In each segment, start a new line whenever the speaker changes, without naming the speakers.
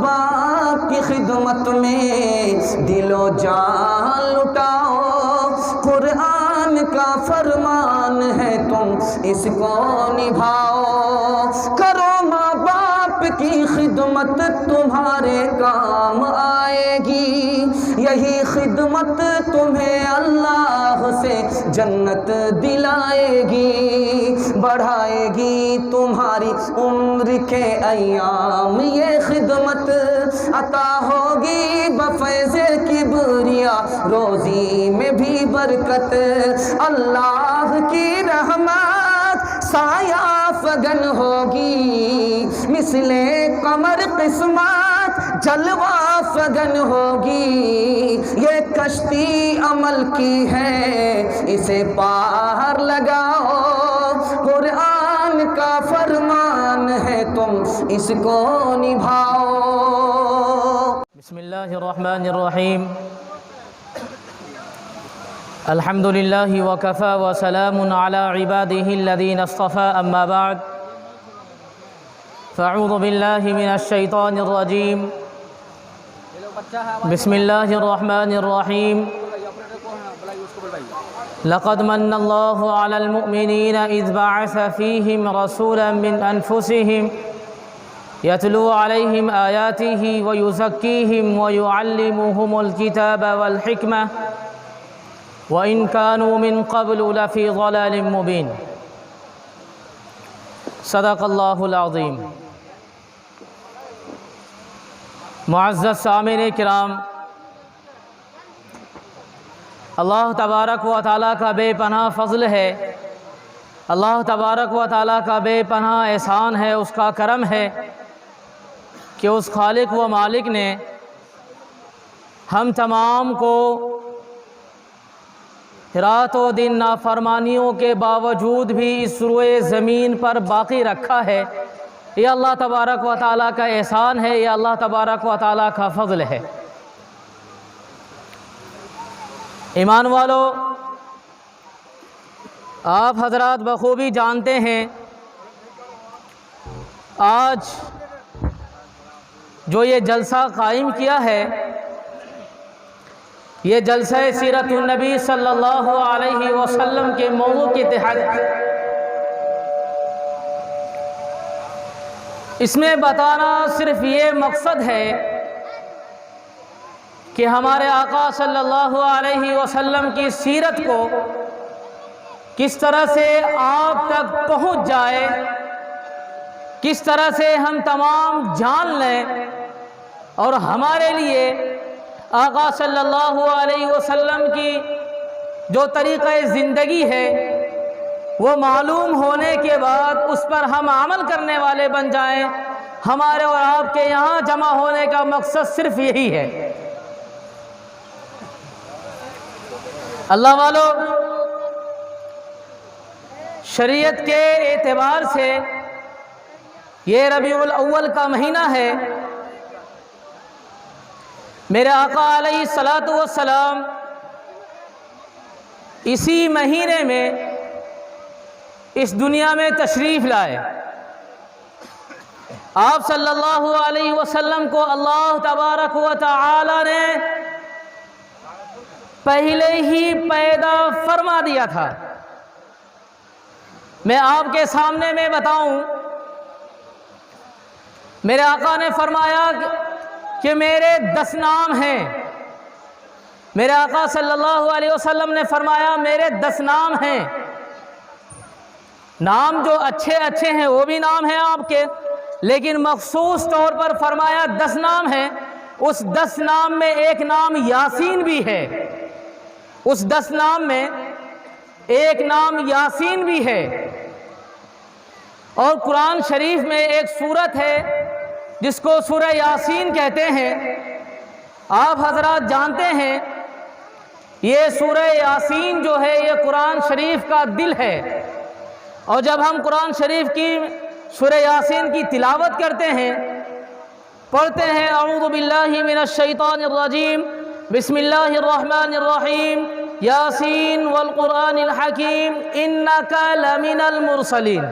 باپ کی خدمت میں دل و جان لٹاؤ، قرآن کا فرمان ہے تم اس کو نبھاؤ، کرو ماں باپ کی خدمت تمہارے کام آئے گی، یہی خدمت تمہیں اللہ سے جنت دلائے گی، بڑھائے گی تمہاری عمر کے ایام، یہ خدمت عطا ہوگی بفیض کبریا، روزی میں بھی برکت، اللہ کی رحمت سایہ فگن ہوگی، مثل قمر قسمت جلوہ فگن ہوگی، یہ کشتی عمل کی ہے اسے پار لگاؤ، قرآن کا فرمان ہے تم اس کو نبھاؤ۔
بسم اللہ الرحمن الرحیم، الحمد للہ وکفی وسلام علی عبادہ الذین اصطفی، اما بعد فاعوذ باللہ من الشیطان الرجیم، بسم اللہ الرحمن الرحیم، لقد من اللہ علی المؤمنین اذ بعث فیہم رسولا من انفسہم یتلو علیہم آیاتہ ویزکیہم ویعلمہم الکتاب والحکمہ وَإِن كَانُوا مِن قَبْلُ لَفِي ضَلَالٍ مُبِينٍ۔ صدق اللہ العظیم۔ معزز سامعین کرام، اللہ تبارک و تعالیٰ کا بے پناہ فضل ہے، اللہ تبارک و تعالیٰ کا بے پناہ احسان ہے، اس کا کرم ہے کہ اس خالق و مالک نے ہم تمام کو رات و دن نافرمانیوں کے باوجود بھی اس روئے زمین پر باقی رکھا ہے، یہ اللہ تبارک و تعالیٰ کا احسان ہے، یہ اللہ تبارک و تعالیٰ کا فضل ہے۔ ایمان والو، آپ حضرات بخوبی جانتے ہیں آج جو یہ جلسہ قائم کیا ہے، یہ جلسہ سیرت النبی صلی اللہ علیہ وسلم کے موضوع کے تحت اس میں بتانا صرف یہ مقصد ہے کہ ہمارے آقا صلی اللہ علیہ وسلم کی سیرت کو کس طرح سے آپ تک پہنچ جائے، کس طرح سے ہم تمام جان لیں اور ہمارے لیے آقا صلی اللہ علیہ وسلم کی جو طریقہ زندگی ہے وہ معلوم ہونے کے بعد اس پر ہم عمل کرنے والے بن جائیں۔ ہمارے اور آپ کے یہاں جمع ہونے کا مقصد صرف یہی ہے۔ اللہ والو، شریعت کے اعتبار سے یہ ربیع الاول کا مہینہ ہے۔ میرے آقا علیہ الصلاۃ والسلام اسی مہینے میں اس دنیا میں تشریف لائے۔ آپ صلی اللہ علیہ وسلم کو اللہ تبارک و تعالی نے پہلے ہی پیدا فرما دیا تھا۔ میں آپ کے سامنے میں بتاؤں، میرے آقا نے فرمایا کہ میرے 10 نام ہیں۔ میرے آقا صلی اللہ علیہ وسلم نے فرمایا میرے 10 نام ہیں۔ نام جو اچھے ہیں وہ بھی نام ہیں آپ کے، لیکن مخصوص طور پر فرمایا 10 نام ہیں۔ اس 10 نام میں ایک نام یاسین بھی ہے، اس 10 نام میں ایک نام یاسین بھی ہے۔ اور قرآن شریف میں ایک سورت ہے جس کو سورہ یاسین کہتے ہیں۔ آپ حضرات جانتے ہیں یہ سورہ یاسین جو ہے یہ قرآن شریف کا دل ہے، اور جب ہم قرآن شریف کی سورہ یاسین کی تلاوت کرتے ہیں، پڑھتے ہیں اعوذ باللہ من الشیطان الرجیم، بسم اللہ الرحمن الرحیم، یاسین والقرآن الحکیم انک لمن المرسلین۔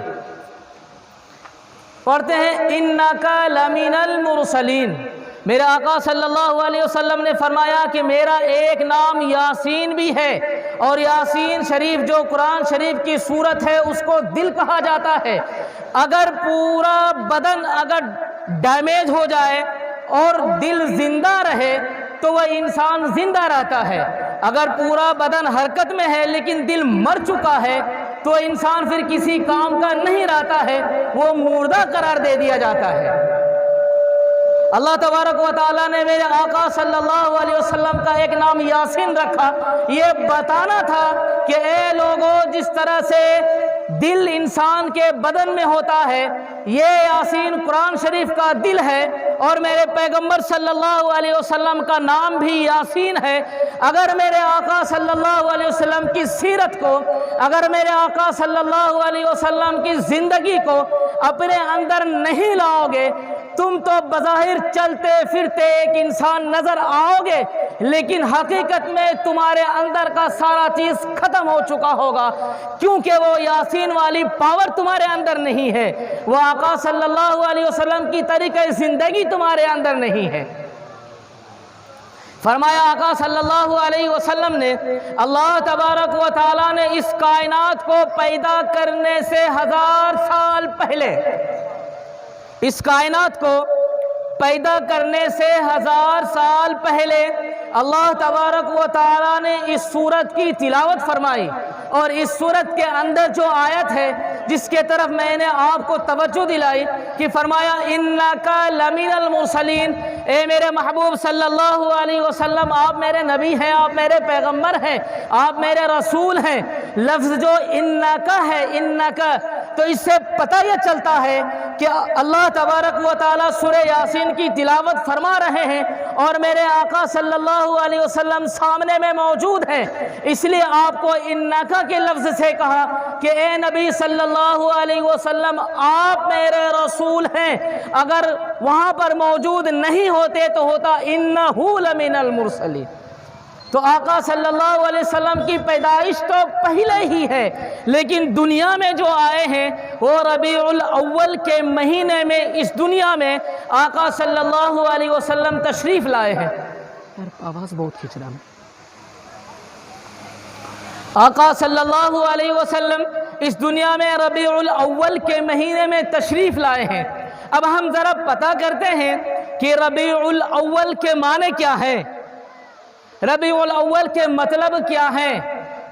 پڑھتے ہیں انکا لمن المرسلین۔ میرے آقا صلی اللہ علیہ وسلم نے فرمایا کہ میرا ایک نام یاسین بھی ہے، اور یاسین شریف جو قرآن شریف کی سورت ہے اس کو دل کہا جاتا ہے۔ اگر پورا بدن اگر ڈیمیج ہو جائے اور دل زندہ رہے تو وہ انسان زندہ رہتا ہے، اگر پورا بدن حرکت میں ہے لیکن دل مر چکا ہے تو انسان پھر کسی کام کا نہیں رہتا ہے، وہ مردہ قرار دے دیا جاتا ہے۔ اللہ تبارک و تعالیٰ نے میرے آقا صلی اللہ علیہ وسلم کا ایک نام یاسین رکھا، یہ بتانا تھا کہ اے لوگوں، جس طرح سے دل انسان کے بدن میں ہوتا ہے، یہ یاسین قرآن شریف کا دل ہے، اور میرے پیغمبر صلی اللہ علیہ وسلم کا نام بھی یاسین ہے۔ اگر میرے آقا صلی اللہ علیہ وسلم کی سیرت کو، اگر میرے آقا صلی اللہ علیہ وسلم کی زندگی کو اپنے اندر نہیں لاؤ گے، تم تو بظاہر چلتے پھرتے ایک انسان نظر آؤ گے، لیکن حقیقت میں تمہارے اندر کا سارا چیز ختم ہو چکا ہوگا، کیونکہ وہ یاسین والی پاور تمہارے اندر نہیں ہے، وہ آقا صلی اللہ علیہ وسلم کی طریقہ زندگی تمہارے اندر نہیں ہے۔ فرمایا آقا صلی اللہ علیہ وسلم نے، اللہ تبارک و تعالیٰ نے اس کائنات کو پیدا کرنے سے 1000 سال پہلے، اس کائنات کو پیدا کرنے سے 1000 سال پہلے اللہ تبارک و تعالیٰ نے اس سورت کی تلاوت فرمائی، اور اس سورت کے اندر جو آیت ہے جس کے طرف میں نے آپ کو توجہ دلائی کہ فرمایا انکا لمن المرسلین، اے میرے محبوب صلی اللہ علیہ وسلم، آپ میرے نبی ہیں، آپ میرے پیغمبر ہیں، آپ میرے رسول ہیں۔ لفظ جو انکا ہے، انکا، تو اس سے پتہ یہ چلتا ہے کہ اللہ تبارک و تعالیٰ سورہ یاسین کی تلاوت فرما رہے ہیں اور میرے آقا صلی اللہ علیہ وسلم سامنے میں موجود ہیں، اس لیے آپ کو انکا کے لفظ سے کہا کہ اے نبی صلی اللہ علیہ وسلم، آپ میرے رسول ہیں۔ اگر وہاں پر موجود نہیں ہوتے تو ہوتا انہو لمن المرسلین۔ تو آقا صلی اللہ علیہ وسلم کی پیدائش تو پہلے ہی ہے، لیکن دنیا میں جو آئے ہیں وہ ربیع الاول کے مہینے میں اس دنیا میں آقا صلی اللہ علیہ وسلم تشریف لائے ہیں۔ آواز بہت کھچ رہا ہے۔ آقا صلی اللہ علیہ وسلم اس دنیا میں ربیع الاول کے مہینے میں تشریف لائے ہیں۔ اب ہم ذرا پتہ کرتے ہیں کہ ربیع الاول کے معنی کیا ہے، ربیع الاول کے مطلب کیا ہے۔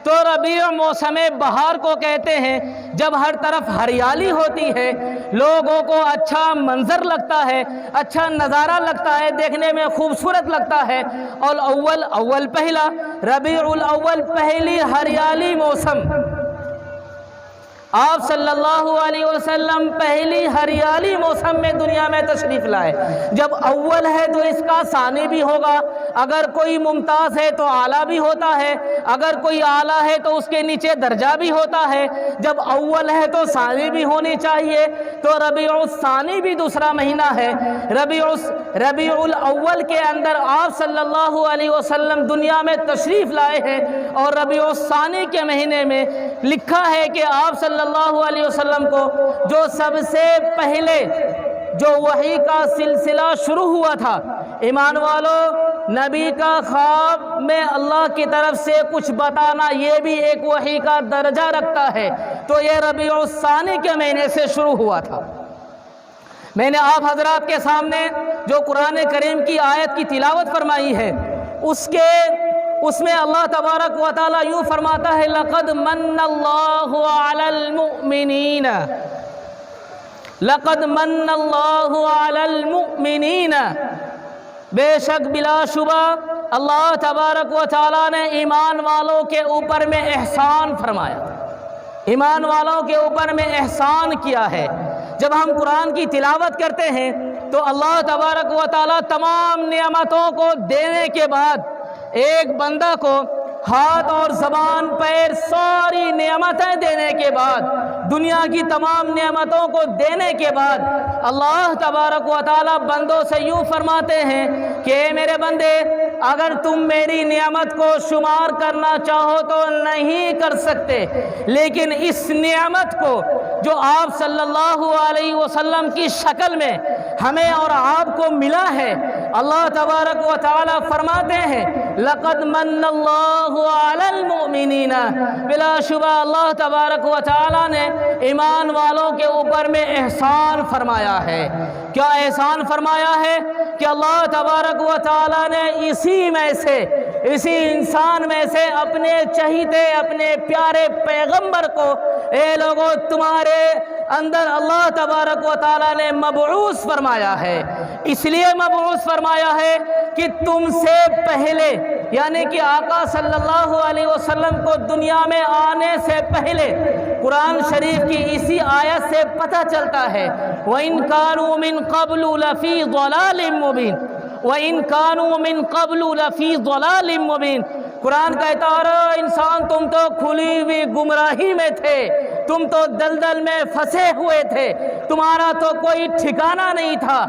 تو ربیع موسم بہار کو کہتے ہیں، جب ہر طرف ہریالی ہوتی ہے، لوگوں کو اچھا منظر لگتا ہے، اچھا نظارہ لگتا ہے، دیکھنے میں خوبصورت لگتا ہے، اور اول پہلا، ربیع الاول پہلی ہریالی موسم۔ آپ صلی اللہ علیہ وسلم پہلی ہریالی موسم میں دنیا میں تشریف لائے۔ جب اول ہے تو اس کا ثانی بھی ہوگا، اگر کوئی ممتاز ہے تو اعلیٰ بھی ہوتا ہے، اگر کوئی اعلیٰ ہے تو اس کے نیچے درجہ بھی ہوتا ہے۔ جب اول ہے تو ثانی بھی ہونی چاہیے، تو ربیع الثانی بھی دوسرا مہینہ ہے۔ ربیع الاول کے اندر آپ صلی اللہ علیہ وسلم دنیا میں تشریف لائے ہیں، اور ربیع الثانی کے مہینے میں لکھا ہے کہ آپ صلی اللہ علیہ وسلم کو جو سب سے پہلے جو وحی کا سلسلہ شروع ہوا تھا، ایمان والو، نبی کا خواب میں اللہ کی طرف سے کچھ بتانا یہ بھی ایک وحی کا درجہ رکھتا ہے، تو یہ ربیع الثانی کے مہینے سے شروع ہوا تھا۔ میں نے آپ حضرات کے سامنے جو قرآن کریم کی آیت کی تلاوت فرمائی ہے، اس میں اللہ تبارک و تعالیٰ یوں فرماتا ہے، لقد من اللہ علی المؤمنین، لقد من اللہ علی المؤمنین، بے شک بلا شبہ اللہ تبارک و تعالیٰ نے ایمان والوں کے اوپر میں احسان فرمایا، ایمان والوں کے اوپر میں احسان کیا ہے۔ جب ہم قرآن کی تلاوت کرتے ہیں تو اللہ تبارک و تعالیٰ تمام نعمتوں کو دینے کے بعد ایک بندہ کو ہاتھ اور زبان پیر ساری نعمتیں دینے کے بعد، دنیا کی تمام نعمتوں کو دینے کے بعد، اللہ تبارک و تعالیٰ بندوں سے یوں فرماتے ہیں کہ اے میرے بندے، اگر تم میری نعمت کو شمار کرنا چاہو تو نہیں کر سکتے، لیکن اس نعمت کو جو آپ صلی اللہ علیہ وسلم کی شکل میں ہمیں اور آپ کو ملا ہے۔ اللہ تبارک و تعالی فرماتے ہیں لَقَدْ مَنَّ اللَّهُ عَلَى الْمُؤْمِنِينَ، بلا شبہ اللہ تبارک و تعالی نے ایمان والوں کے اوپر میں احسان فرمایا ہے۔ کیا احسان فرمایا ہے؟ کہ اللہ تبارک و تعالی نے اسی انسان میں سے اپنے چہیتے اپنے پیارے پیغمبر کو، اے لوگوں تمہارے اندر اللہ تبارک و تعالی نے مبعوث فرمایا ہے۔ اس لیے مبعوث فرمایا ہے کہ تم سے پہلے، یعنی کہ آقا صلی اللہ علیہ وسلم کو دنیا میں آنے سے پہلے، قرآن شریف کی اسی آیت سے پتہ چلتا ہے وَإِن كَانُوا مِن قَبْلُ لَفِي ضَلَالٍ مُبِينٍ، وَإِن كَانُوا مِن قَبْلُ لَفِي ضَلَالٍ مُبِينٍ۔ قرآن کہتا ہے انسان تم تو کھلی ہوئی گمراہی میں تھے، تم تو دلدل میں پھنسے ہوئے تھے، تمہارا تو کوئی ٹھکانہ نہیں تھا۔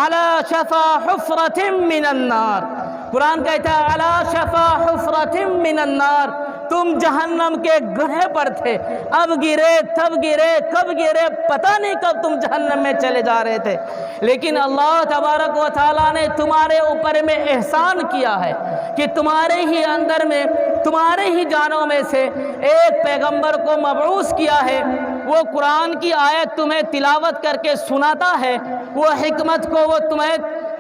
عَلَى شَفَا حُفْرَةٍ مِّنَ النَّارِ، قرآن کہتا ہے عَلَى شَفَا حُفْرَةٍ مِّنَ النَّارِ، تم جہنم کے گڑھے پر تھے، اب گرے تب گرے، کب گرے پتہ نہیں، کب تم جہنم میں چلے جا رہے تھے۔ لیکن اللہ تبارک و تعالیٰ نے تمہارے اوپر میں احسان کیا ہے کہ تمہارے ہی اندر میں، تمہارے ہی جانوں میں سے ایک پیغمبر کو مبعوث کیا ہے۔ وہ قرآن کی آیت تمہیں تلاوت کر کے سناتا ہے، وہ حکمت کو وہ تمہیں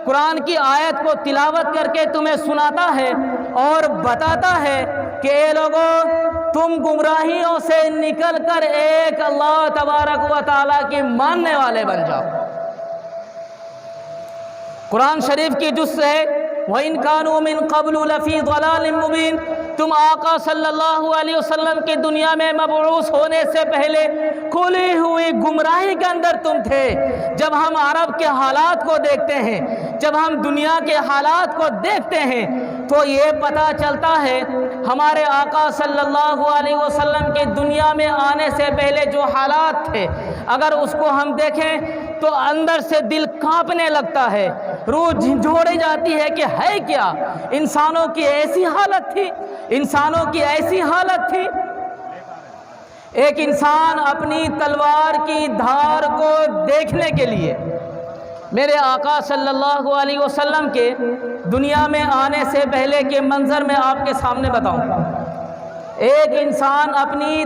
قرآن کی آیت کو تلاوت کر کے تمہیں سناتا ہے اور بتاتا ہے کہ اے لوگوں تم گمراہیوں سے نکل کر ایک اللہ تبارک و تعالیٰ کی ماننے والے بن جاؤ۔ قرآن شریف کی جز ہے وَإِن كَانُوا مِن قَبْلُ لَفِي ضَلَالٍ مُبِينٍ، تم آقا صلی اللہ علیہ وسلم کی دنیا میں مبعوث ہونے سے پہلے کھلی ہوئی گمراہی کے اندر تم تھے۔ جب ہم عرب کے حالات کو دیکھتے ہیں، جب ہم دنیا کے حالات کو دیکھتے ہیں تو یہ پتہ چلتا ہے ہمارے آقا صلی اللہ علیہ وسلم کے دنیا میں آنے سے پہلے جو حالات تھے، اگر اس کو ہم دیکھیں تو اندر سے دل کانپنے لگتا ہے، روح جھنجھوڑی جاتی ہے کہ ہے کیا؟ انسانوں کی ایسی حالت تھی، انسانوں کی ایسی حالت تھی۔ ایک انسان اپنی تلوار کی دھار کو دیکھنے کے لیے، میرے آقا صلی اللہ علیہ وسلم کے دنیا میں آنے سے پہلے کے منظر میں آپ کے سامنے بتاؤں۔ ایک انسان اپنی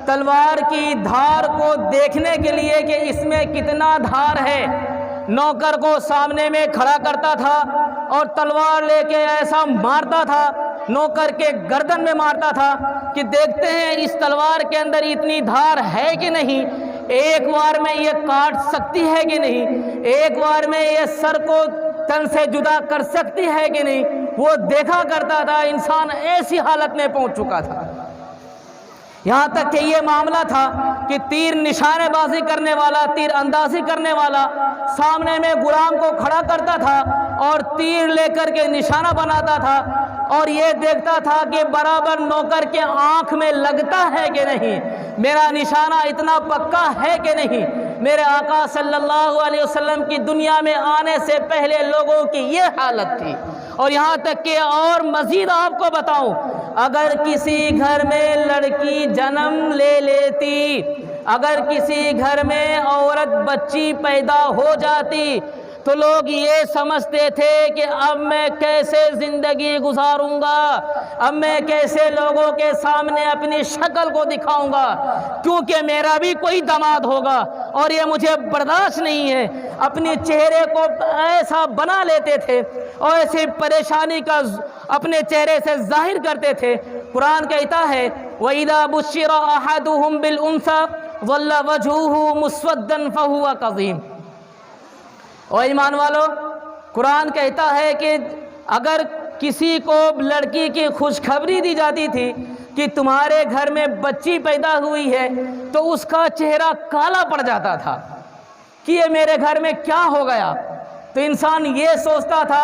تلوار کی دھار کو دیکھنے کے لیے کہ اس میں کتنا دھار ہے، نوکر کو سامنے میں کھڑا کرتا تھا اور تلوار لے کے ایسا مارتا تھا، نوکر کے گردن میں مارتا تھا کہ دیکھتے ہیں اس تلوار کے اندر اتنی دھار ہے کہ نہیں، ایک بار میں یہ کاٹ سکتی ہے کہ نہیں، ایک بار میں یہ سر کو تن سے جدا کر سکتی ہے کہ نہیں، وہ دیکھا کرتا تھا۔ انسان ایسی حالت میں پہنچ چکا تھا، یہاں تک کہ یہ معاملہ تھا کہ تیر نشانے بازی کرنے والا، تیر اندازی کرنے والا سامنے میں غلام کو کھڑا کرتا تھا اور تیر لے کر کے نشانہ بناتا تھا اور یہ دیکھتا تھا کہ برابر نوکر کے آنکھ میں لگتا ہے کہ نہیں، میرا نشانہ اتنا پکا ہے کہ نہیں۔ میرے آقا صلی اللہ علیہ وسلم کی دنیا میں آنے سے پہلے لوگوں کی یہ حالت تھی۔ اور یہاں تک کہ اور مزید آپ کو بتاؤں، اگر کسی گھر میں لڑکی جنم لے لیتی، اگر کسی گھر میں عورت بچی پیدا ہو جاتی تو لوگ یہ سمجھتے تھے کہ اب میں کیسے زندگی گزاروں گا، اب میں کیسے لوگوں کے سامنے اپنی شکل کو دکھاؤں گا، کیونکہ میرا بھی کوئی داماد ہوگا اور یہ مجھے برداشت نہیں ہے۔ اپنی چہرے کو ایسا بنا لیتے تھے اور ایسی پریشانی کا اپنے چہرے سے ظاہر کرتے تھے۔ قرآن کہتا ہے وَإِذَا بُشِّرَ أَحَدُهُمْ بِالْأُنثَىٰ ظَلَّ وَجْهُهُ مُسْوَدًّا فَهُوَ كَظِيمٌ۔ اور ایمان والو، قرآن کہتا ہے کہ اگر کسی کو لڑکی کی خوشخبری دی جاتی تھی کہ تمہارے گھر میں بچی پیدا ہوئی ہے تو اس کا چہرہ کالا پڑ جاتا تھا کہ یہ میرے گھر میں کیا ہو گیا۔ تو انسان یہ سوچتا تھا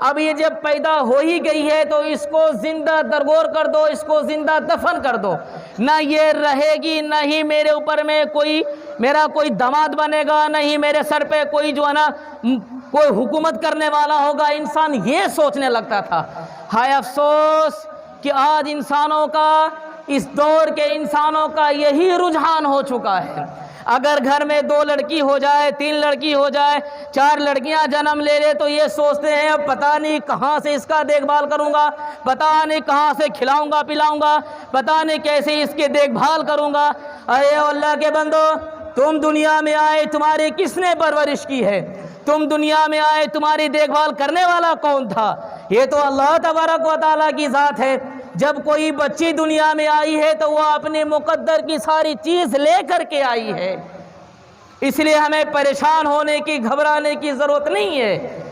اب یہ جب پیدا ہو ہی گئی ہے تو اس کو زندہ درگور کر دو، اس کو زندہ دفن کر دو، نہ یہ رہے گی، نہ ہی میرے اوپر میں میرا کوئی داماد بنے گا، نہ ہی میرے سر پہ کوئی جو ہے نا کوئی حکومت کرنے والا ہوگا۔ انسان یہ سوچنے لگتا تھا۔ ہائے افسوس کہ آج انسانوں کا، اس دور کے انسانوں کا یہی رجحان ہو چکا ہے۔ اگر گھر میں 2 لڑکی ہو جائے، 3 لڑکی ہو جائے، 4 لڑکیاں جنم لے لے تو یہ سوچتے ہیں اب پتہ نہیں کہاں سے اس کا دیکھ بھال کروں گا، پتہ نہیں کہاں سے کھلاؤں گا پلاؤں گا، پتہ نہیں کیسے اس کی دیکھ بھال کروں گا۔ اے اللہ کے بندو، تم دنیا میں آئے تمہاری کس نے پرورش کی ہے؟ تم دنیا میں آئے تمہاری دیکھ بھال کرنے والا کون تھا؟ یہ تو اللہ تبارک و تعالیٰ کی ذات ہے۔ جب کوئی بچی دنیا میں آئی ہے تو وہ اپنے مقدر کی ساری چیز لے کر کے آئی ہے، اس لیے ہمیں پریشان ہونے کی، گھبرانے کی ضرورت نہیں ہے۔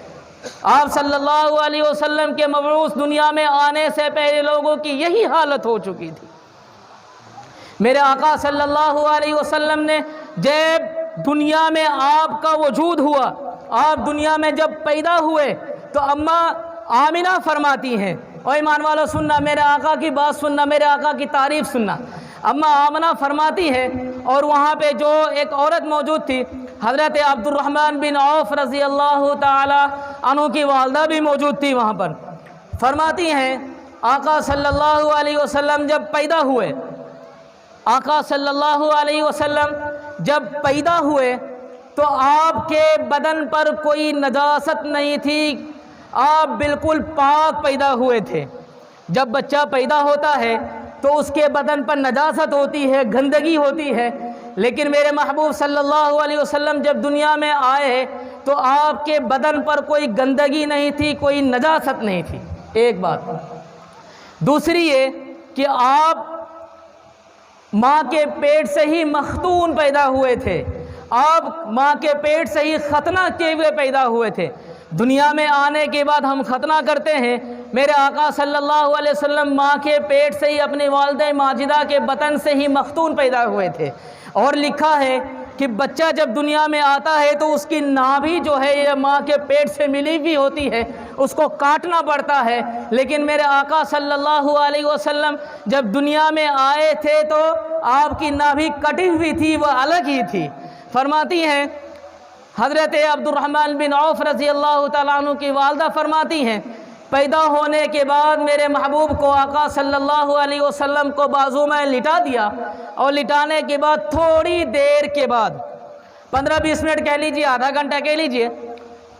آپ صلی اللہ علیہ وسلم کے مبعوث دنیا میں آنے سے پہلے لوگوں کی یہی حالت ہو چکی تھی۔ میرے آقا صلی اللہ علیہ وسلم نے جب دنیا میں آپ کا وجود ہوا، آپ دنیا میں جب پیدا ہوئے تو اماں آمنہ فرماتی ہیں، اور ایمان والو سننا، میرے آقا کی بات سننا، میرے آقا کی تعریف سننا۔ اماں آمنہ فرماتی ہے، اور وہاں پہ جو ایک عورت موجود تھی، حضرت عبد الرحمن بن عوف رضی اللہ تعالی عنہ کی والدہ بھی موجود تھی وہاں پر، فرماتی ہیں آقا صلی اللہ علیہ وسلم جب پیدا ہوئے، آقا صلی اللہ علیہ وسلم جب پیدا ہوئے تو آپ کے بدن پر کوئی نجاست نہیں تھی، آپ بالکل پاک پیدا ہوئے تھے۔ جب بچہ پیدا ہوتا ہے تو اس کے بدن پر نجاست ہوتی ہے، گندگی ہوتی ہے، لیکن میرے محبوب صلی اللہ علیہ وسلم جب دنیا میں آئے تو آپ کے بدن پر کوئی گندگی نہیں تھی، کوئی نجاست نہیں تھی۔ ایک بات۔ دوسری یہ کہ آپ ماں کے پیٹ سے ہی مختون پیدا ہوئے تھے، آپ ماں کے پیٹ سے ہی ختنہ کیے ہوئے پیدا ہوئے تھے۔ دنیا میں آنے کے بعد ہم ختنہ کرتے ہیں، میرے آقا صلی اللہ علیہ وسلم ماں کے پیٹ سے ہی اپنی والدہ ماجدہ کے بطن سے ہی مختون پیدا ہوئے تھے۔ اور لکھا ہے کہ بچہ جب دنیا میں آتا ہے تو اس کی نابھی جو ہے یہ ماں کے پیٹ سے ملی ہوئی ہوتی ہے، اس کو کاٹنا پڑتا ہے، لیکن میرے آقا صلی اللہ علیہ وسلم جب دنیا میں آئے تھے تو آپ کی نابھی کٹی ہوئی تھی، وہ الگ ہی تھی۔ فرماتی ہیں حضرت عبد الرحمن بن عوف رضی اللہ تعالیٰ عنہ کی والدہ فرماتی ہیں پیدا ہونے کے بعد میرے محبوب کو آقا صلی اللہ علیہ وسلم کو بازو میں لٹا دیا، اور لٹانے کے بعد تھوڑی دیر کے بعد 15-20 منٹ کہہ لیجئے، آدھا گھنٹہ کہہ لیجئے،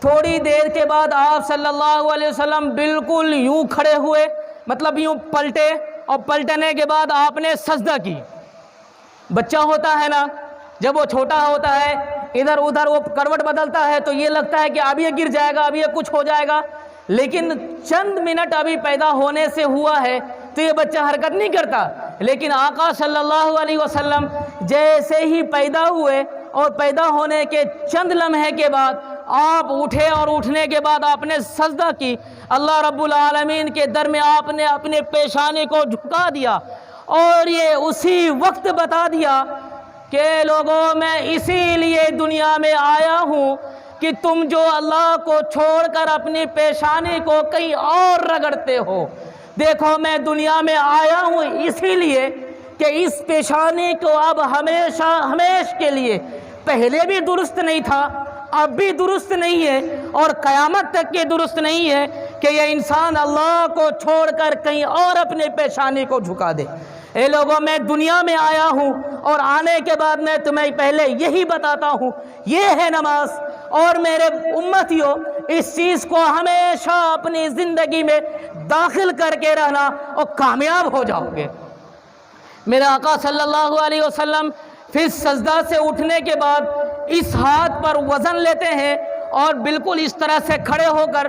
تھوڑی دیر کے بعد آپ صلی اللہ علیہ وسلم بالکل یوں کھڑے ہوئے، مطلب یوں پلٹے، اور پلٹنے کے بعد آپ نے سجدہ کی۔ بچہ ہوتا ہے نا، جب وہ چھوٹا ہوتا ہے ادھر ادھر وہ کروٹ بدلتا ہے تو یہ لگتا ہے کہ اب یہ گر جائے گا، اب یہ کچھ ہو جائے گا، لیکن چند منٹ ابھی پیدا ہونے سے ہوا ہے تو یہ بچہ حرکت نہیں کرتا، لیکن آقا صلی اللہ علیہ وسلم جیسے ہی پیدا ہوئے اور پیدا ہونے کے چند لمحے کے بعد آپ اٹھے، اور اٹھنے کے بعد آپ نے سجدہ کی، اللہ رب العالمین کے در میں آپ نے اپنے پیشانی کو جھکا دیا، اور یہ اسی وقت بتا دیا کہ لوگوں میں اسی لیے دنیا میں آیا ہوں کہ تم جو اللہ کو چھوڑ کر اپنی پیشانی کو کہیں اور رگڑتے ہو، دیکھو میں دنیا میں آیا ہوں اسی لیے کہ اس پیشانی کو اب ہمیشہ کے لیے، پہلے بھی درست نہیں تھا، اب بھی درست نہیں ہے، اور قیامت تک کے درست نہیں ہے کہ یہ انسان اللہ کو چھوڑ کر کہیں اور اپنے پیشانی کو جھکا دے۔ اے لوگوں میں دنیا میں آیا ہوں، اور آنے کے بعد میں تمہیں پہلے یہی بتاتا ہوں، یہ ہے نماز، اور میرے امتیوں اس چیز کو ہمیشہ اپنی زندگی میں داخل کر کے رہنا اور کامیاب ہو جاؤ گے۔ میرے آقا صلی اللہ علیہ وسلم پھر سجدہ سے اٹھنے کے بعد اس ہاتھ پر وزن لیتے ہیں، اور بالکل اس طرح سے کھڑے ہو کر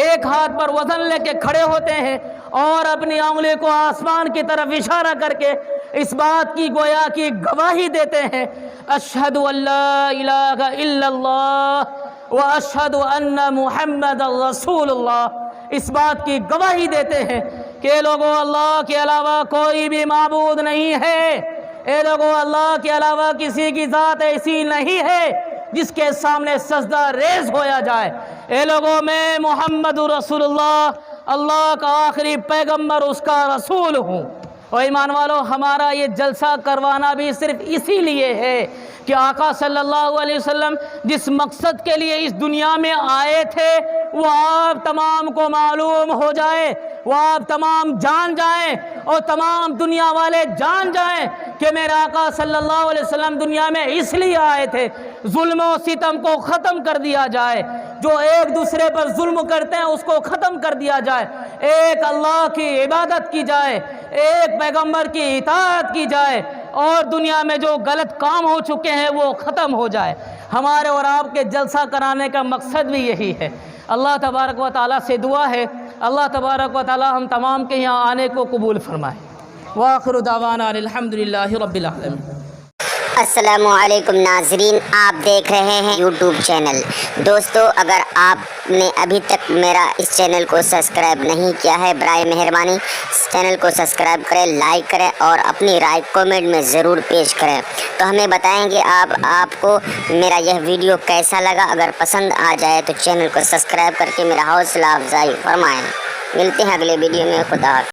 ایک ہاتھ پر وزن لے کے کھڑے ہوتے ہیں، اور اپنی انگلی کو آسمان کی طرف اشارہ کر کے اس بات کی گویا کی گواہی دیتے ہیں، اشہد ان لا الہ الا اللہ و اشہد ان محمد رسول اللہ، اس بات کی گواہی دیتے ہیں کہ لوگوں اللہ کے علاوہ کوئی بھی معبود نہیں ہے، اے لوگوں اللہ کے علاوہ کسی کی ذات ایسی نہیں ہے جس کے سامنے سجدہ ریز ہویا جائے، اے لوگوں میں محمد رسول اللہ اللہ کا آخری پیغمبر، اس کا رسول ہوں۔ اور ایمان والو، ہمارا یہ جلسہ کروانا بھی صرف اسی لیے ہے کہ آقا صلی اللہ علیہ وسلم جس مقصد کے لیے اس دنیا میں آئے تھے وہ آپ تمام کو معلوم ہو جائے، وہ آپ تمام جان جائیں اور تمام دنیا والے جان جائیں کہ میرے آقا صلی اللہ علیہ وسلم دنیا میں اس لیے آئے تھے ظلم و ستم کو ختم کر دیا جائے، جو ایک دوسرے پر ظلم کرتے ہیں اس کو ختم کر دیا جائے، ایک اللہ کی عبادت کی جائے، ایک پیغمبر کی اطاعت کی جائے، اور دنیا میں جو غلط کام ہو چکے ہیں وہ ختم ہو جائے۔ ہمارے اور آپ کے جلسہ کرانے کا مقصد بھی یہی ہے۔ اللہ تبارک و تعالیٰ سے دعا ہے اللہ تبارک و تعالیٰ ہم تمام کے یہاں آنے کو قبول فرمائے۔ وآخر دعوانا الحمدللہ رب العالمین۔
السلام علیکم ناظرین، آپ دیکھ رہے ہیں یوٹیوب چینل۔ دوستو، اگر آپ نے ابھی تک میرا اس چینل کو سبسکرائب نہیں کیا ہے، برائے مہربانی اس چینل کو سبسکرائب کریں، لائک کریں اور اپنی رائے کامنٹ میں ضرور پیش کریں۔ تو ہمیں بتائیں گے آپ کو میرا یہ ویڈیو کیسا لگا۔ اگر پسند آ جائے تو چینل کو سبسکرائب کر کے میرا حوصلہ افزائی فرمائیں۔ ملتے ہیں اگلے ویڈیو میں، خدا حافظ۔